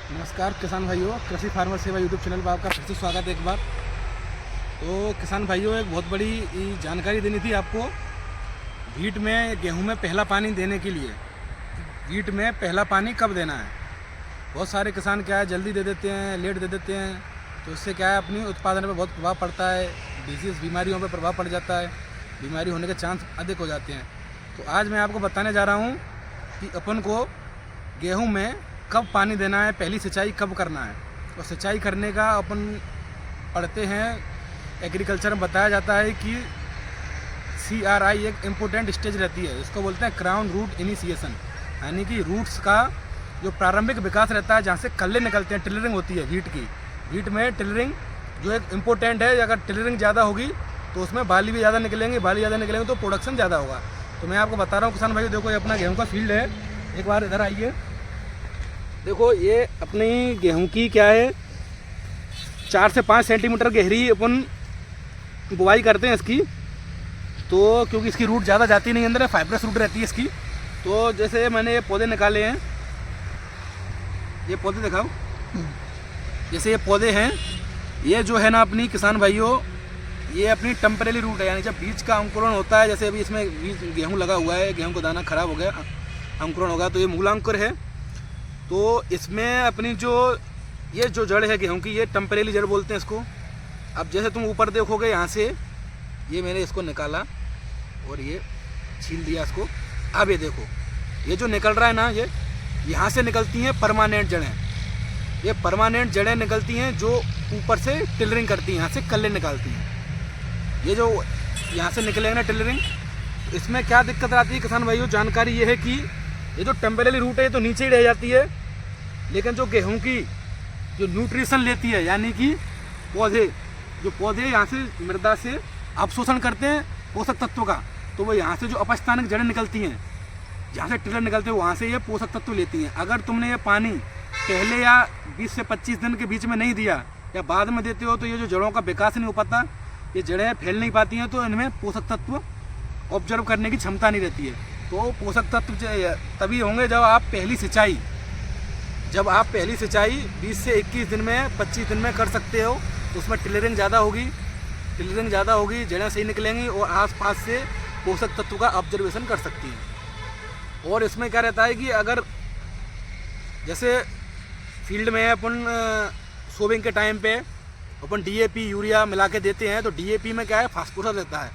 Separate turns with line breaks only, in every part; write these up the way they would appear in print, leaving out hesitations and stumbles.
नमस्कार किसान भाइयों, कृषि फार्मर सेवा यूट्यूब चैनल पर आपका फिर से स्वागत है एक बार। तो किसान भाइयों, एक बहुत बड़ी जानकारी देनी थी आपको। वीट में गेहूं में पहला पानी देने के लिए वीट में पहला पानी कब देना है। बहुत सारे किसान क्या है जल्दी दे देते हैं, लेट दे देते हैं, तो इससे क्या है अपनी उत्पादन पर बहुत प्रभाव पड़ता है। डिजीज़ बीमारियों पर प्रभाव पड़ जाता है, बीमारी होने के चांस अधिक हो जाते हैं। तो आज मैं आपको बताने जा रहा हूँ कि अपन को गेहूँ में कब पानी देना है, पहली सिंचाई कब करना है। और सिंचाई करने का अपन पढ़ते हैं, एग्रीकल्चर में बताया जाता है कि CRI एक इम्पोर्टेंट स्टेज रहती है, इसको बोलते हैं क्राउन रूट इनिशिएशन, यानी कि रूट्स का जो प्रारंभिक विकास रहता है, जहाँ से कल्ले निकलते हैं, टिलरिंग होती है वीट की। वीट में टिलरिंग जो एक इम्पोर्टेंट है, अगर टिलरिंग ज़्यादा होगी तो उसमें बाली भी ज़्यादा निकलेंगे, बाली ज़्यादा निकलेंगे तो प्रोडक्शन ज़्यादा होगा। तो मैं आपको बता रहा हूँ किसान भाई, देखो ये अपना गेहूँ का फील्ड है। एक बार इधर आइए, देखो ये अपनी गेहूं की क्या है, 4 से 5 सेंटीमीटर गहरी अपन बुआई करते हैं इसकी। तो क्योंकि इसकी रूट ज़्यादा जाती नहीं अंदर है, फाइब्रस रूट रहती है इसकी। तो जैसे मैंने ये पौधे निकाले हैं, ये पौधे दिखाओ, जैसे ये पौधे हैं, ये जो है ना अपनी किसान भाइयों, ये अपनी टेम्परेरी रूट है, यानी जब बीज का अंकुरण होता है, जैसे अभी इसमें बीज गेहूँ लगा हुआ है, गेहूँ का दाना खराब हो गया, अंकुरण होगा तो ये मूलांकुर है। तो इसमें अपनी ये जो जड़ है गेहूं की, ये टेम्परेरी जड़ बोलते हैं इसको। अब जैसे तुम ऊपर देखोगे, यहाँ से ये मैंने इसको निकाला और ये छील दिया इसको। अब ये देखो, ये जो निकल रहा है ना, ये यहाँ से निकलती हैं परमानेंट जड़ें। ये परमानेंट जड़ें निकलती हैं जो ऊपर से टिलरिंग करती हैं, यहाँ से कल्ले निकालती हैं। ये जो यहाँ से निकलेंगे ना टिलरिंग, इसमें क्या दिक्कत आती है किसान भाइयों, जानकारी ये है कि ये जो टेम्परेरी रूट है ये तो नीचे ही रह जाती है, लेकिन जो गेहूं की जो न्यूट्रिशन लेती है, यानी कि पौधे यहाँ से मृदा से अवशोषण करते हैं पोषक तत्व का, तो वो यहाँ से जो अपस्थानिक जड़ें निकलती हैं, जहाँ से टिलर निकलते हैं, वहाँ से ये पोषक तत्व लेती हैं। अगर तुमने ये पानी पहले या 20 से 25 दिन के बीच में नहीं दिया या बाद में देते हो, तो ये जो जड़ों का विकास नहीं हो पाता, ये जड़ें फैल नहीं पाती हैं, तो इनमें पोषक तत्व ऑब्जर्व करने की क्षमता नहीं रहती है। तो पोषक तत्व तभी होंगे जब आप पहली सिंचाई 20 से 21 दिन में 25 दिन में कर सकते हो, तो उसमें टिलरिंग ज़्यादा होगी, जड़ें सही निकलेंगी और आसपास से पोषक तत्व का ऑब्जर्वेशन कर सकती हैं। और इसमें क्या रहता है कि अगर जैसे फील्ड में अपन सोविंग के टाइम पे अपन DAP यूरिया मिला के देते हैं, तो DAP में क्या है, फास्फोरस रहता है।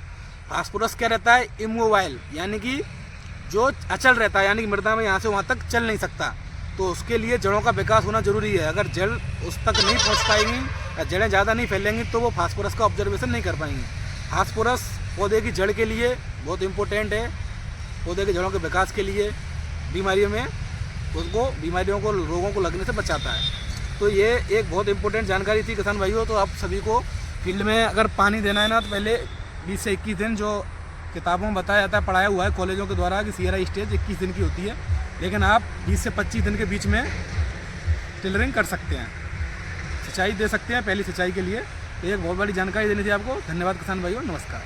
फास्फोरस क्या रहता है, इमोबाइल, यानी कि जो अचल रहता है, यानी कि मृदा में यहाँ से वहाँ तक चल नहीं सकता। तो उसके लिए जड़ों का विकास होना जरूरी है। अगर जड़ उस तक नहीं पहुँच पाएंगी या जड़ें ज़्यादा नहीं फैलेंगी, तो वो फास्फोरस का ऑब्जर्वेशन नहीं कर पाएंगी। फास्फोरस पौधे की जड़ के लिए बहुत इंपॉर्टेंट है, पौधे की जड़ों के विकास के लिए, बीमारियों को रोगों को लगने से बचाता है। तो ये एक बहुत इंपॉर्टेंट जानकारी थी किसान भाइयों। तो आप सभी को फील्ड में अगर पानी देना है ना, तो पहले 20 से 21 दिन, जो किताबों में बताया जाता है, पढ़ाया हुआ है कॉलेजों के द्वारा, कि CRI स्टेज 21 दिन की होती है, लेकिन आप 20 से 25 दिन के बीच में टिलरिंग कर सकते हैं, सिंचाई दे सकते हैं पहली सिंचाई के लिए। तो एक बहुत बड़ी जानकारी देनी थी आपको। धन्यवाद किसान भाइयों, नमस्कार।